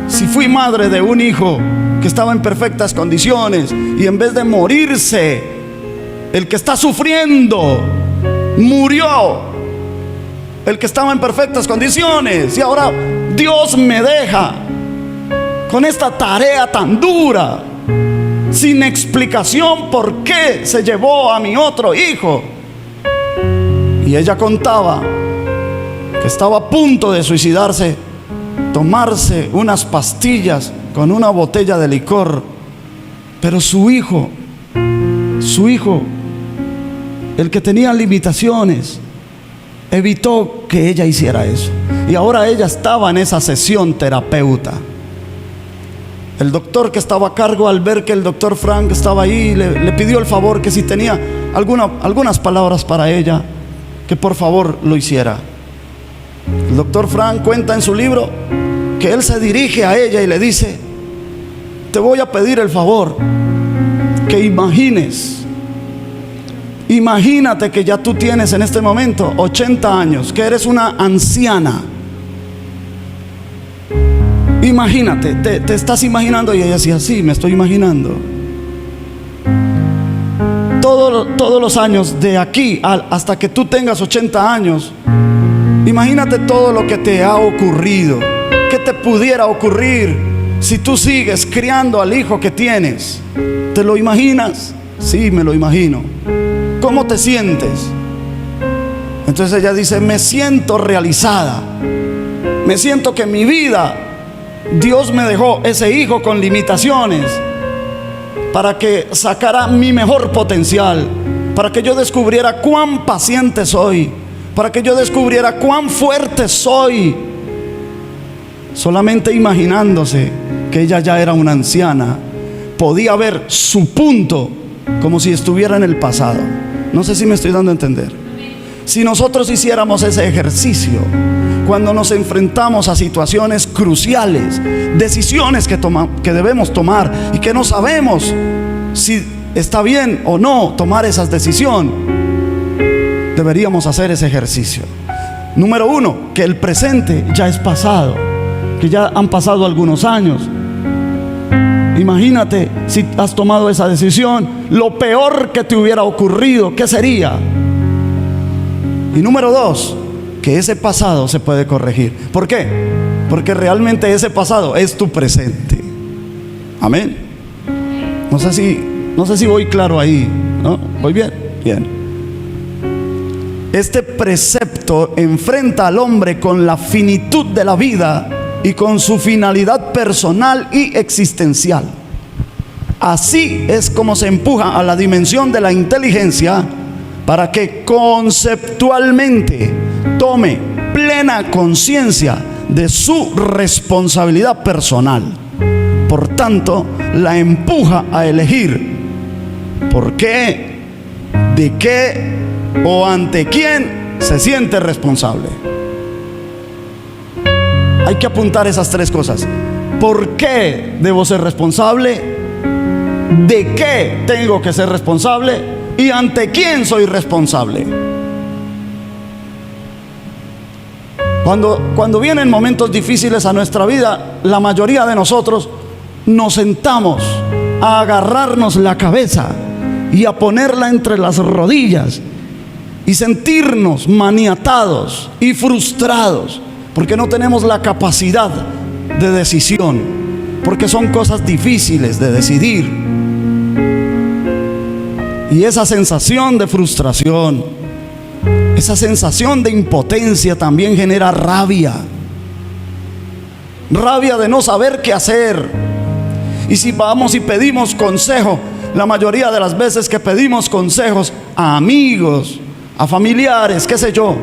Si fui madre de un hijo que estaba en perfectas condiciones, y en vez de morirse, el que está sufriendo murió, el que estaba en perfectas condiciones, y ahora Dios me deja con esta tarea tan dura, sin explicación por qué se llevó a mi otro hijo. Y ella contaba que estaba a punto de suicidarse, tomarse unas pastillas con una botella de licor, pero su hijo, el que tenía limitaciones, evitó que ella hiciera eso. Y ahora ella estaba en esa sesión terapeuta. El doctor que estaba a cargo, al ver que el doctor Frank estaba ahí, le pidió el favor que si tenía algunas palabras para ella, que por favor lo hiciera. El doctor Frank cuenta en su libro que él se dirige a ella y le dice: te voy a pedir el favor que imagínate que ya tú tienes en este momento 80 años, que eres una anciana. Imagínate, te estás imaginando. Y ella decía: sí, me estoy imaginando. Todos los años de aquí hasta que tú tengas 80 años, imagínate todo lo que te ha ocurrido. ¿Qué te pudiera ocurrir si tú sigues criando al hijo que tienes? ¿Te lo imaginas? Sí, me lo imagino. ¿Cómo te sientes? Entonces ella dice: me siento realizada. Me siento que mi vida, Dios me dejó ese hijo con limitaciones para que sacara mi mejor potencial, para que yo descubriera cuán paciente soy, para que yo descubriera cuán fuerte soy. Solamente imaginándose que ella ya era una anciana, podía ver su punto como si estuviera en el pasado. No sé si me estoy dando a entender. Si nosotros hiciéramos ese ejercicio cuando nos enfrentamos a situaciones cruciales, decisiones que debemos tomar y que no sabemos si está bien o no tomar esas decisiones, deberíamos hacer ese ejercicio. Número uno, que el presente ya es pasado, que ya han pasado algunos años. Imagínate si has tomado esa decisión, lo peor que te hubiera ocurrido, ¿qué sería? Y número dos, que ese pasado se puede corregir. ¿Por qué? Porque realmente ese pasado es tu presente. Amén. No sé si voy claro ahí, ¿no? ¿Voy bien? Bien. Este precepto enfrenta al hombre con la finitud de la vida y con su finalidad personal y existencial. Así es como se empuja a la dimensión de la inteligencia para que conceptualmente tome plena conciencia de su responsabilidad personal. Por tanto, la empuja a elegir por qué, de qué o ante quién se siente responsable. Hay que apuntar esas tres cosas. ¿Por qué debo ser responsable? ¿De qué tengo que ser responsable? ¿Y ante quién soy responsable? Cuando vienen momentos difíciles a nuestra vida, la mayoría de nosotros nos sentamos a agarrarnos la cabeza y a ponerla entre las rodillas y sentirnos maniatados y frustrados porque no tenemos la capacidad de decisión, porque son cosas difíciles de decidir. Y esa sensación de frustración, esa sensación de impotencia también genera rabia. Rabia de no saber qué hacer. Y si vamos y pedimos consejo, la mayoría de las veces que pedimos consejos a amigos, a familiares, qué sé yo,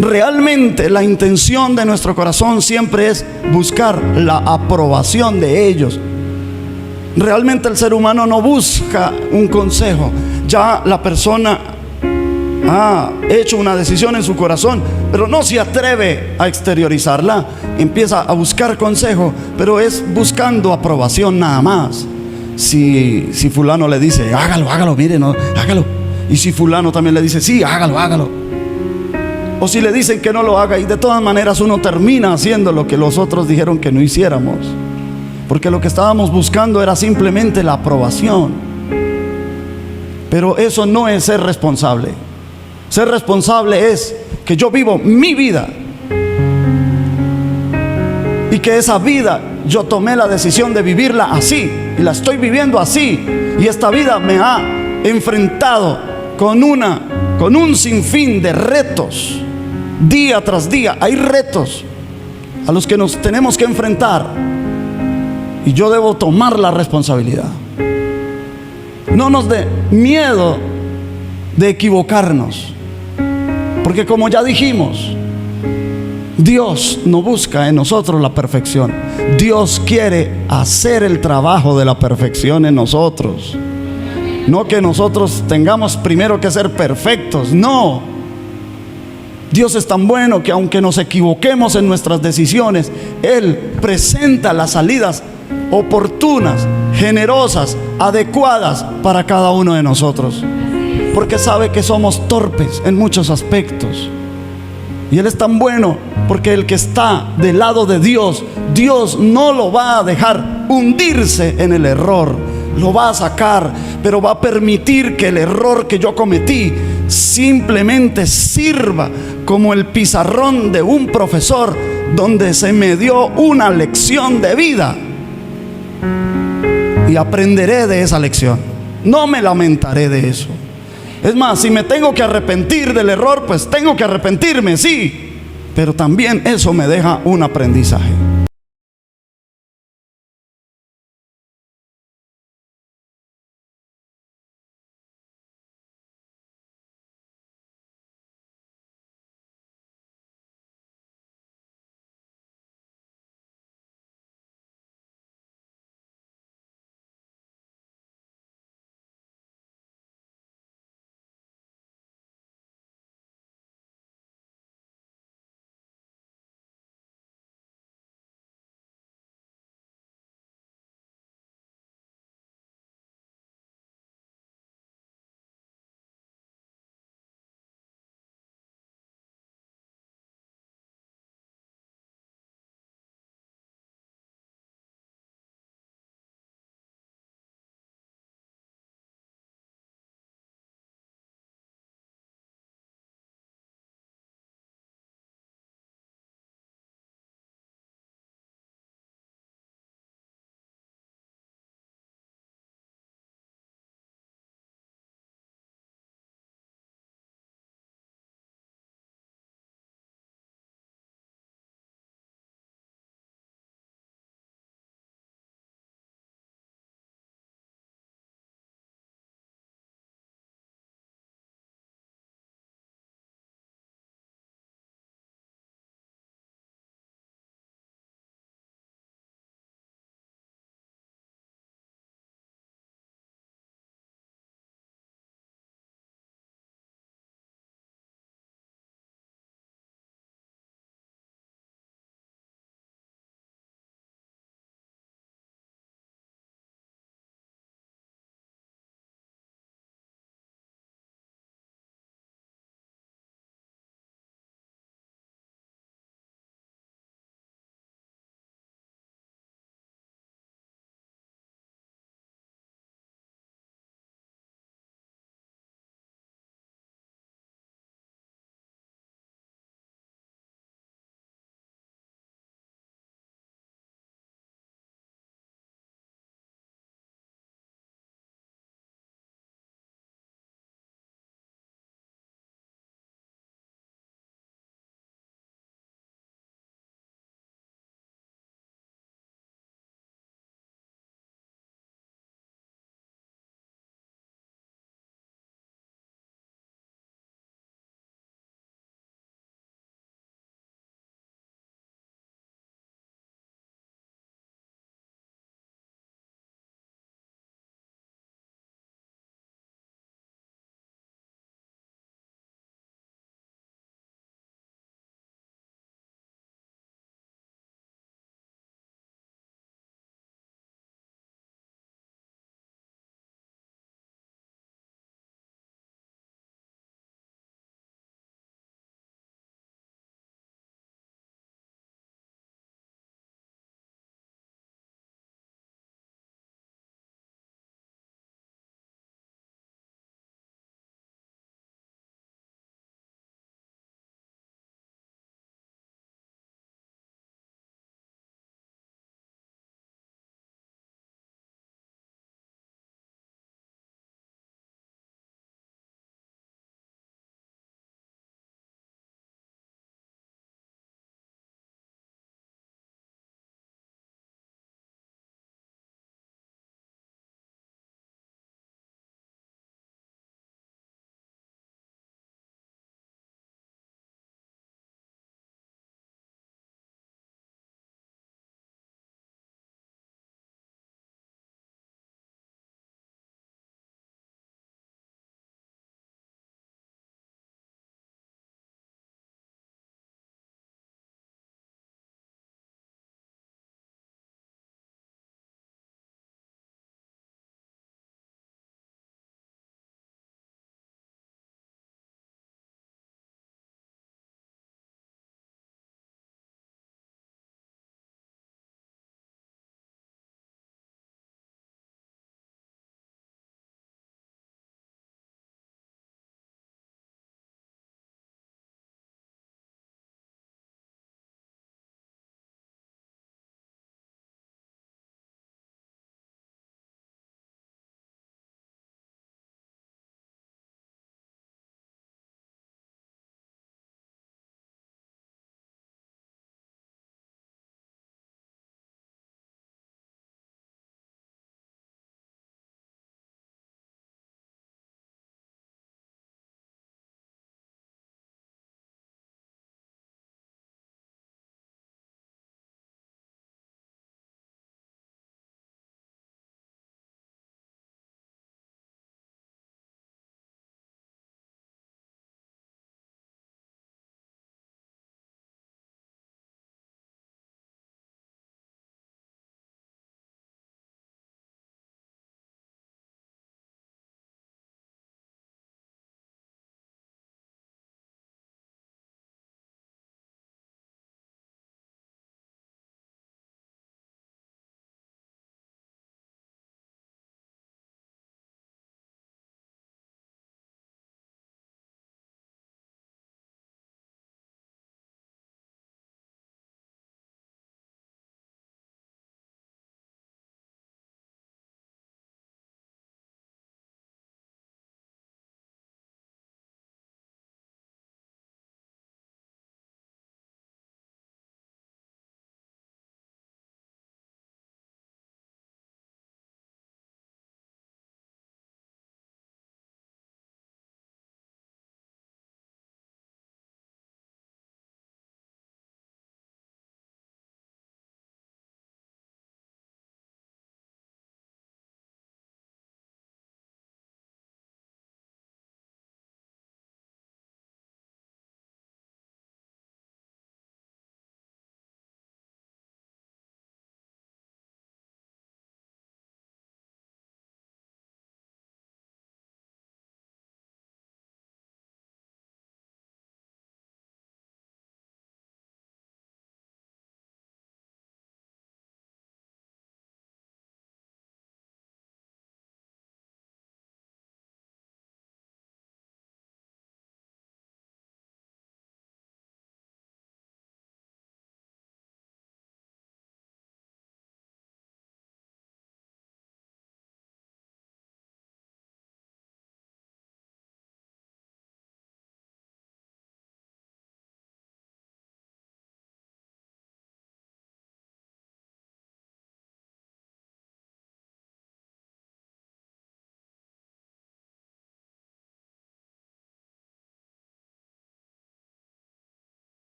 realmente la intención de nuestro corazón siempre es buscar la aprobación de ellos. Realmente el ser humano no busca un consejo. Ya la persona ha hecho una decisión en su corazón, pero no se atreve a exteriorizarla. Empieza a buscar consejo, pero es buscando aprobación nada más. Si fulano le dice, hágalo, mire, no, hágalo. Y si fulano también le dice, sí, hágalo. O si le dicen que no lo haga, y de todas maneras uno termina haciendo lo que los otros dijeron que no hiciéramos, porque lo que estábamos buscando era simplemente la aprobación. Pero eso no es ser responsable. Ser responsable es que yo vivo mi vida y que esa vida yo tomé la decisión de vivirla así y la estoy viviendo así, y esta vida me ha enfrentado con un sinfín de retos. Día tras día hay retos a los que nos tenemos que enfrentar, y yo debo tomar la responsabilidad. No nos dé miedo de equivocarnos, porque como ya dijimos, Dios no busca en nosotros la perfección. Dios quiere hacer el trabajo de la perfección en nosotros. No que nosotros tengamos primero que ser perfectos, no. Dios es tan bueno que aunque nos equivoquemos en nuestras decisiones, Él presenta las salidas oportunas, generosas, adecuadas para cada uno de nosotros, porque sabe que somos torpes en muchos aspectos. Y Él es tan bueno porque el que está del lado de Dios, Dios no lo va a dejar hundirse en el error, lo va a sacar, pero va a permitir que el error que yo cometí simplemente sirva como el pizarrón de un profesor donde se me dio una lección de vida, y aprenderé de esa lección. No me lamentaré de eso. Es más, si me tengo que arrepentir del error, pues tengo que arrepentirme, sí, pero también eso me deja un aprendizaje.